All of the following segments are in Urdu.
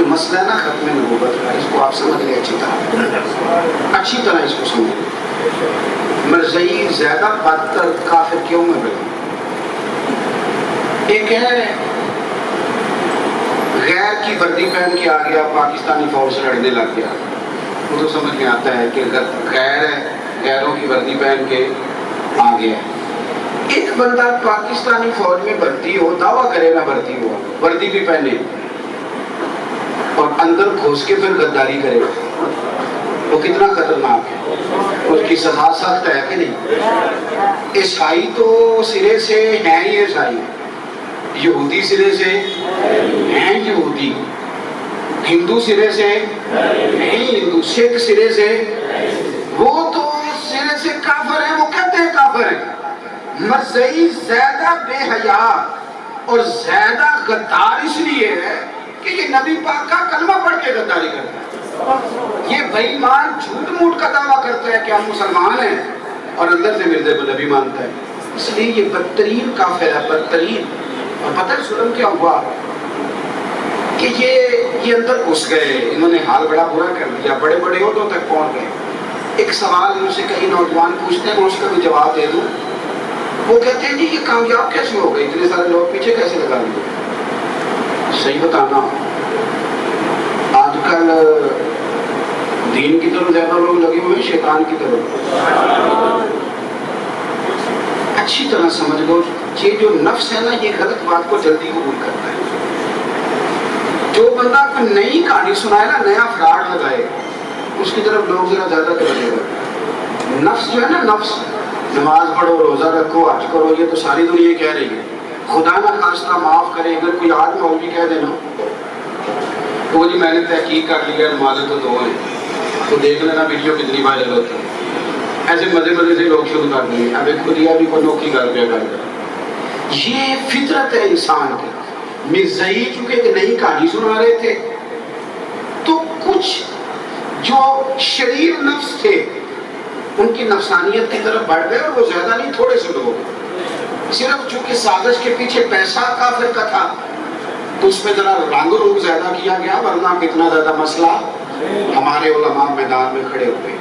مسئلہ ہے نا ختم نبوت کا، اس کو آپ سمجھ لیں اچھی طرح اس کو سمجھ لیں۔ مرزائی زیادہ بدتر کافر کیوں میں بنا؟ ایک ہے غیر کی وردی پہن کے آ گیا، پاکستانی فوج سے لڑنے لگ گیا، وہ تو سمجھ میں آتا ہے کہ غیر ہے، غیروں کی وردی پہن کے آ گیا۔ ایک بندہ پاکستانی فوج میں بھرتی ہو، دعویٰ کرے نہ بھرتی ہوا، وردی بھی پہنے اور اندر گھس کے پھر غداری کرے، وہ کتنا خطرناک ہے؟ اس کی سزا سخت ہے کہ نہیں؟ عیسائی تو سرے سے ہیں ہی عیسائی، یہودی سرے سے ہیں یہودی، ہندو سرے سے ہیں ہندو، سکھ سرے سے، وہ تو سرے سے کافر ہیں، وہ کہتے ہیں کافر ہیں۔ مرزائی زیادہ بے حیا اور زیادہ غدار اس لیے ہے کہ یہ نبی پاک کا کلمہ پڑھ کے غداری کرتا ہے۔ یہ بے ایمان جھوٹ موٹ کا دعویٰ کرتا ہے کہ ہم مسلمان ہیں اور اندر سے مرزا کو نبی مانتا ہے، اس لیے یہ بدترین کافر ہے، بدترین۔ اور پتہ ہے ظلم کیا ہوا کہ یہ اندر گھس گئے، انہوں نے حال بڑا برا کر دیا، بڑے بڑے عہدوں تک پہنچ گئے۔ ایک سوال مجھ سے کئی نوجوان پوچھتے ہیں، میں اس کا بھی جواب دے دوں۔ وہ کہتے ہیں جی یہ کامیاب کیسے ہو گئے، اتنے سارے لوگ پیچھے کیسے لگا لیے؟ صحیح بتانا، آج کل دین کی طرف زیادہ لوگ لگے ہوئے ہیں، شیطان کی طرف۔ اچھی طرح سمجھ لو، یہ جو نفس ہے نا، یہ غلط بات کو جلدی قبول کرتا ہے۔ جو بندہ کوئی نئی کہانی سنائے نا، نیا فراڈ لگائے، اس کی طرف لوگ ذرا زیادہ توجہ کریں۔ نفس جو ہے نا، نفس، نماز پڑھو، روزہ رکھو، حج کرو، یہ تو ساری دنیا کہہ رہی ہے، خدا نہ خواستہ معاف کرے اگر کوئی آدمی اور بھی کہہ دینا تو وہ جی میں نے تحقیق کر لیا، نمازیں تو دو ہیں، تو دیکھ لینا ویڈیو کتنی وائرل ہوتی ہے۔ ایسے مزے مزے سے لوگ شروع کر دیں، اب ایک خودیا بھی کوئی نوکھی کر دیا کر دیا۔ یہ فطرت ہے انسان کی۔ مرزائی چونکہ ایک نئی کہانی سنا رہے تھے تو کچھ جو شریر نفس تھے ان کی نفسانیت کی طرف بڑھ گئے، اور وہ زیادہ نہیں، تھوڑے سے لوگ، صرف چونکہ سازش کے پیچھے پیسہ کافر کا تھا تو اس میں ذرا رنگ روپ زیادہ کیا گیا، ورنہ کتنا زیادہ مسئلہ ہمارے علماء میدان میں کھڑے ہوئے۔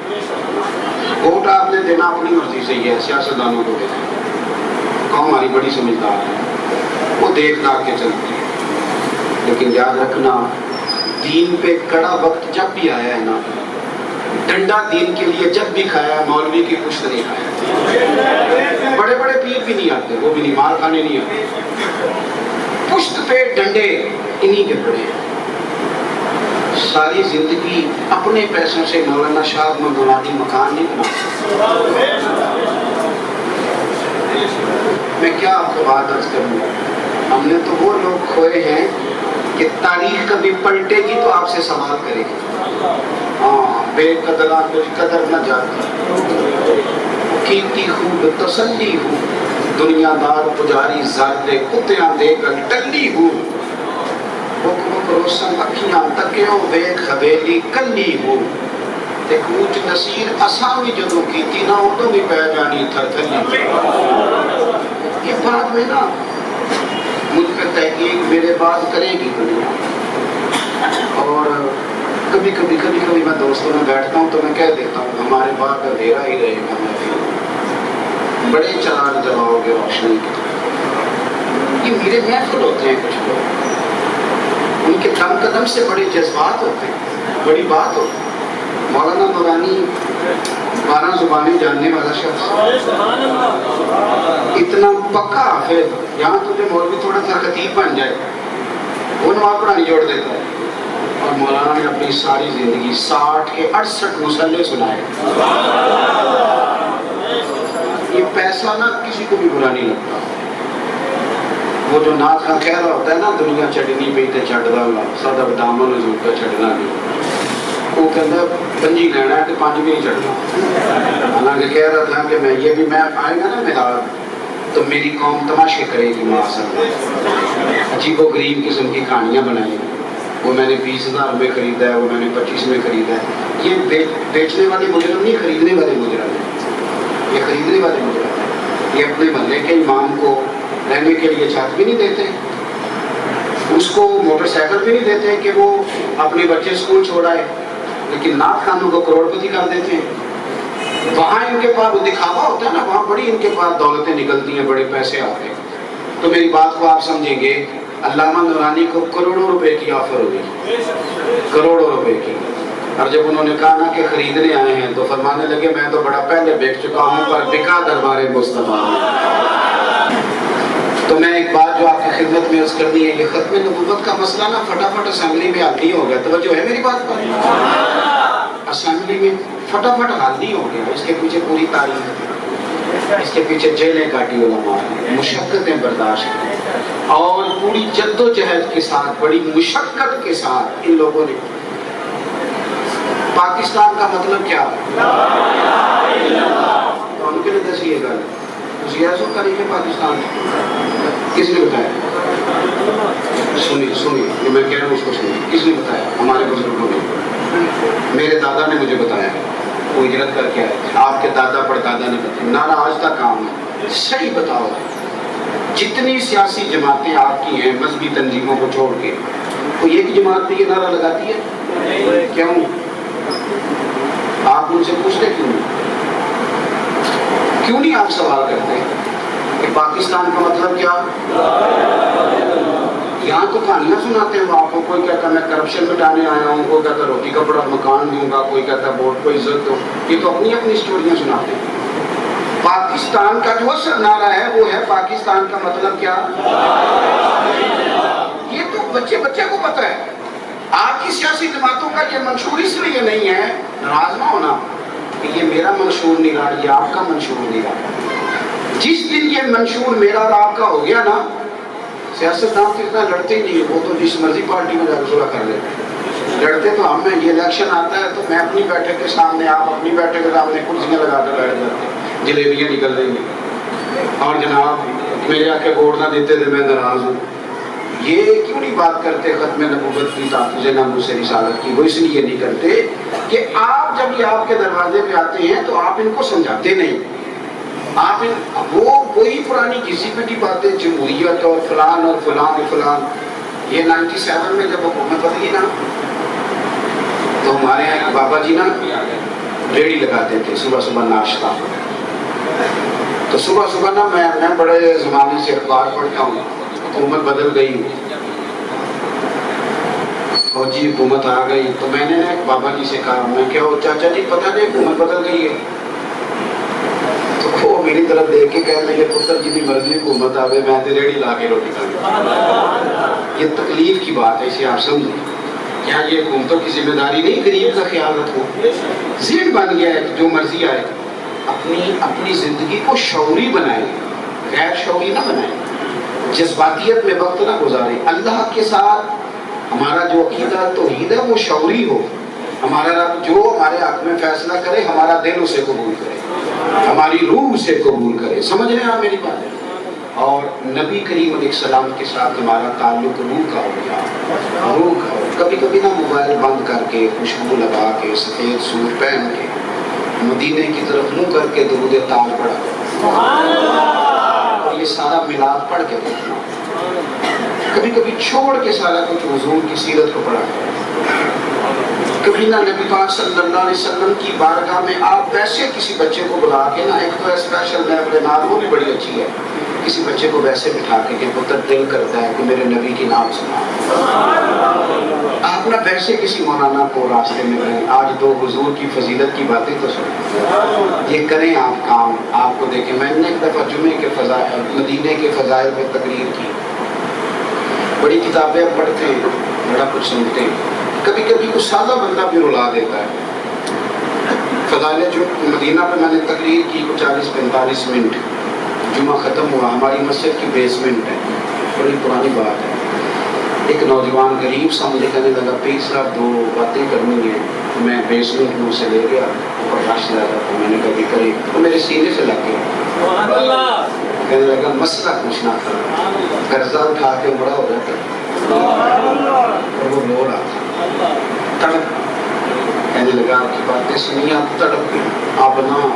ووٹ آپ نے دینا اپنی مرضی سے ہی ہے، سیاستدانوں کو دینا، قوم ہماری بڑی سمجھدار ہے، وہ دیکھ داکھ کے چلتی ہے، لیکن یاد رکھنا دین پہ کڑا وقت جب بھی آیا ہے نا، ڈنڈا دین کے لیے جب بھی کھایا، مولوی کی پشت نہیں کھایا، بڑے بڑے پیر بھی نہیں آتے، وہ بھی نہیں، مار کھانے نہیں آتے، پشت پہ ڈنڈے انہی کے پڑے ہیں۔ ساری زندگی اپنے پیسوں سے مولانا شاہ منگوانی مکان نہیں بنا۔ میں کیا آپ کو بات عرض کروں، ہم نے تو وہ لوگ کھوئے ہیں کہ تاریخ کبھی پلٹے گی تو آپ سے سوال کرے گی۔ ہاں، بے قدرہ کچھ قدر نہ جاتی، کیتی خوب تسلی ہوں، دنیا دار پجاری زرد کتیاں دے کر ٹلی ہوں، حکم روشن اکھیاں تکیوں ویک حویلی کلی ہوں، تے کوچ نصیر اساں بھی جدوں کیتی نہ ادوں بھی پہ جانی تھر تھلی۔ یہ بات میں نا مجھ پہ تحقیق میرے بات کرے گی دنیا، اور کبھی کبھی میں دوستوں میں بیٹھتا ہوں تو میں کہہ دیتا ہوں ہمارے بعد اندھیرا ہی رہے گا، بڑے چراغ جلاؤ گے روشنی کی۔ یہ میرے محفل ہوتے ہیں کچھ لوگ، ان کے دم قدم سے بڑے جذبات ہوتے ہیں، بڑی بات ہوتی ہے۔ مولانا نورانی 12 زبانیں جاننے والا شخص، اتنا پکا حافظ، یہاں تجھے مولوی تھوڑا سا خطیب بن جائے وہ نماز پڑھانی جوڑ دیتا ہے۔ اور مولانا نے اپنی ساری زندگی 60 کے 68 مصلے سنائے۔ یہ پیسہ نا کسی کو بھی برا نہیں لگتا۔ وہ جو نعت کا کہہ رہا ہوتا ہے نا، دنیا چڑھنی پہ تے چڑھدا ہوا سدا دامن حضور کا چڑھنا نہیں، وہ کہتا ہے 5 لینا ہے تو 5 بھی نہیں چڑھنا۔ حالانکہ کہہ رہا تھا کہ میں یہ بھی، میں آئے گا نا میدان تو میری قوم تماشے کرے گی، معاذ عجیب و غریب قسم کی کہانیاں بنائی، وہ میں نے 20,000 میں خریدا ہے، وہ میں نے 25 میں خریدا ہے۔ یہ بیچنے والے مجرم نہیں، خریدنے والے مجرم ہیں، یہ خریدنے والے مجرم ہیں۔ یہ اپنے محلے کے امام کو رہنے کے لیے چھت بھی نہیں دیتے، اس کو موٹر سائیکل بھی نہیں دیتے کہ وہ اپنے بچے اسکول چھوڑائے، لیکن نعت خانوں کو کروڑ پتی کر دیتے ہیں۔ وہاں ان کے پاس وہ دکھاوا ہوتا ہے نا، وہاں بڑی ان کے پاس دولتیں نکلتی ہیں، بڑے پیسے آتے ہیں۔ تو میری بات کو آپ سمجھیں گے، علامہ نورانی کو کروڑوں روپے کی آفر ہوئی، کروڑوں روپے کی، اور جب انہوں نے کہا نا کہ خریدنے آئے ہیں تو فرمانے لگے میں تو بڑا پہلے بیچ چکا ہوں پر بکا دربار مصطفیٰ۔ تو میں ایک بات جو آپ کی خدمت میں عرض کرنی ہے، یہ ختم نبوت کا مسئلہ نا فٹافٹ اسمبلی میں حل نہیں ہو گیا، توجہ ہے میری بات پر؟ اسمبلی میں فٹافٹ حل نہیں ہو گیا، اس کے پیچھے پوری تاریخ ہے، اس کے پیچھے جیلیں کاٹی علماء نے، مشقتیں برداشت کی، اور پوری جد و جہد کے ساتھ، بڑی مشقت کے ساتھ ان لوگوں نے۔ پاکستان کا مطلب کیا ہے؟ تو ان کے لیے دس یہ گل سیاست کا نہیں ہے پاکستان، کس نے بتایا؟ سنیے یہ میں کہہ رہا ہوں اس کو سنیے، کس نے بتایا؟ ہمارے بزرگوں نے، میرے دادا نے مجھے بتایا، وہ ہجرت کر کے آئے تھے، آپ کے دادا پردادا نے بتایا، نعرہ آج تک کام ہے۔ صحیح بتاؤ، جتنی سیاسی جماعتیں آپ کی ہیں مذہبی تنظیموں کو چھوڑ کے، کوئی ایک جماعت بھی یہ نعرہ لگاتی ہے؟ کیوں؟ آپ ان سے پوچھتے کیوں نہیں آپ سوال کرتے کہ پاکستان کا مطلب کیا؟ یہاں تو کہانیاں سناتے ہیں آپ کو، کوئی کہتا ہے میں کرپشن مٹانے آیا ہوں، کوئی کہتا ہے روٹی کپڑا مکان دوں گا، کوئی کہتا ہے ووٹ کو عزت دو، یہ تو اپنی اپنی اسٹوریاں سناتے ہیں۔ پاکستان کا جو اصل نعرہ ہے وہ ہے پاکستان کا مطلب کیا؟ یہ تو بچے کو پتا ہے۔ آپ کی سیاسی جماعتوں کا یہ منشور اس لیے نہیں ہے، ناراض نہ ہونا کہ یہ میرا منشور نہیں رہا، یہ آپ کا منشور نہیں رہا۔ جس دن یہ منشور میرا اور آپ کا ہو گیا نا، سیاستدان تو اتنا لڑتے ہی نہیں، وہ تو جس مرضی پارٹی میں جا کے صلح کر لیتے ہیں۔ لڑتے تو ہم ہیں، یہ الیکشن آتا ہے تو میں اپنی بیٹھک کے سامنے، آپ اپنی بیٹھک کے سامنے کرسیاں لگا کر بیٹھ جاتے ہیں، جلیبیاں نکل رہی ہیں، اور جناب میرے آ کے ووٹ نہ دیتے تھے میں ناراض ہوں۔ یہ کیوں نہیں بات کرتے ختم نبوت کی، تحفظ ناموس رسالت کی؟ وہ اس لیے نہیں کرتے کہ آپ جب یہ آپ کے دروازے پہ آتے ہیں تو آپ ان کو سمجھاتے نہیں، آپ وہ وہی پرانی کسی پٹی باتیں، جمہوریت اور فلان اور فلان اور فلان۔ یہ 97 میں جب حکومت بدلی نا تو ہمارے یہاں بابا جی نا ریڑھی لگاتے تھے صبح صبح ناشتہ، تو صبح صبح نا میں بڑے زمانے سے اخبار پڑھتا ہوں، حکومت بدل گئی، فوجی حکومت آ گئی، تو میں نے بابا جی سے کہا، میں کیا ہو چاچا جی پتہ نہیں حکومت بدل گئی ہے؟ تو وہ میری طرف دیکھ کے کہنے لگے پتر جتنی مرضی حکومت آوے میں تے ریڑھی لا کے روٹی کھاؤں۔ یہ تکلیف کی بات ہے، اسے آپ سمجھیں۔ کیا یہ حکومتوں کی ذمہ داری نہیں غریب کا خیال رکھو؟ ذہن بن گیا ہے کہ جو مرضی آئے، اپنی زندگی کو شعوری بنائیں، غیر شعوری نہ بنائیں، جذباتیت میں وقت نہ گزاریں۔ اللہ کے ساتھ ہمارا جو عقیدہ توحید ہے وہ شعوری ہو، ہمارا رب جو ہمارے حق میں فیصلہ کرے ہمارا دل اسے قبول کرے، ہماری روح اسے قبول کرے۔ سمجھ رہے ہیں آپ میری بات؟ اور نبی کریم علیہ السلام کے ساتھ ہمارا تعلق روح کا ہو گیا، روح کا ہو۔ کبھی کبھی نا موبائل بند کر کے، خوشبو لگا کے، سفید سوٹ پہن کے، مدینے کی طرف منہ کر کے درود تاج پڑھا، اور یہ سارا میلاد پڑھ کے دیکھنا، کبھی کبھی چھوڑ کے سارا کچھ حضور کی سیرت کو پڑھا، کبھی نہ نبی پاک صلی اللہ علیہ وسلم کی بارگاہ میں آپ ویسے کسی بچے کو بلا کے نا، ایک تو اسپیشل محفل وہ بھی بڑی اچھی ہے، کسی بچے کو ویسے بٹھا کے پتر دل کرتا ہے کہ میرے نبی کی نام سنا، آپ نہ ویسے کسی مولانا کو راستے میں رہیں، آج دو حضور کی فضیلت کی باتیں تو سنیں، یہ کریں آپ کام، آپ کو دیکھیں۔ میں نے ایک دفعہ جمعے کے فضائل، مدینے کے فضائل میں تقریر کی، بڑی کتابیں پڑھتے ہیں، بڑا کچھ سنتے ہیں، کبھی کبھی کچھ سادہ بندہ بھی رلا دیتا ہے۔ فضائل جو مدینہ پہ میں نے تقریر کی 40-45 منٹ، جمعہ ختم ہوا، ہماری مسجد کی بیسمنٹ ہے، بڑی پرانی بات ہے۔ ایک نوجوان غریب سا مجھے کہنے لگا پیر صاحب دو باتیں کرنی ہیں، میں بیسمنٹ میں اسے لے گیا اور رش زیادہ تھا، میں نے کبھی کری تو میرے سینے سے لگ گیا، کہنے لگا مسئلہ پوچھنا تھا، قرضہ اٹھا کے بڑا ہو جاتا اور وہ رو رہا تھا، تڑپ، کہنے لگا آپ کی باتیں سنی آپ تڑپ گئی، اب نہ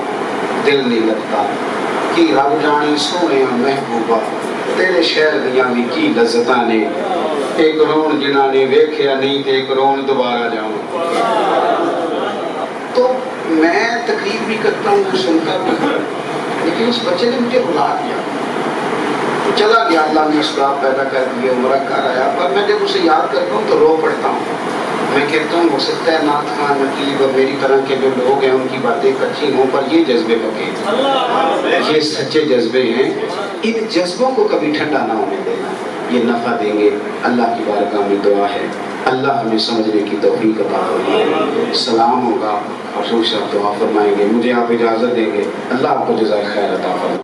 دل نہیں لگتا کہ رب جانی سونے محبوبہ تیرے شہر دیاں بھی کی لذتاں نے، ایک رون جنہاں نے ویکھیا نہیں تے ایک رون دوبارہ جاؤں. تو میں تقریر بھی کرتا ہوں سنتا بھی ہوں، لیکن اس بچے نے مجھے رلا دیا. چلا گیا، اللہ نے اسباب پیدا کر دیے، عمرہ کر آیا، پر میں جب اسے یاد کرتا ہوں تو رو پڑتا ہوں. میں کہتا ہوں ہو سکتا ہے نعت خان نقیب اور میری طرح کے جو لوگ ہیں ان کی باتیں کچی ہوں، پر یہ جذبے پکے، یہ سچے جذبے ہیں. ان جذبوں کو کبھی ٹھنڈا نہ ہونے دینا، یہ نفع دیں گے. اللہ کی بارگاہ میں دعا ہے اللہ ہمیں سمجھنے کی توفیق عطا فرمائے. سلام ہوگا، افسوس آپ دعا فرمائیں گے، مجھے آپ اجازت دیں گے. اللہ آپ کو جزائے خیر عطا فرمائے.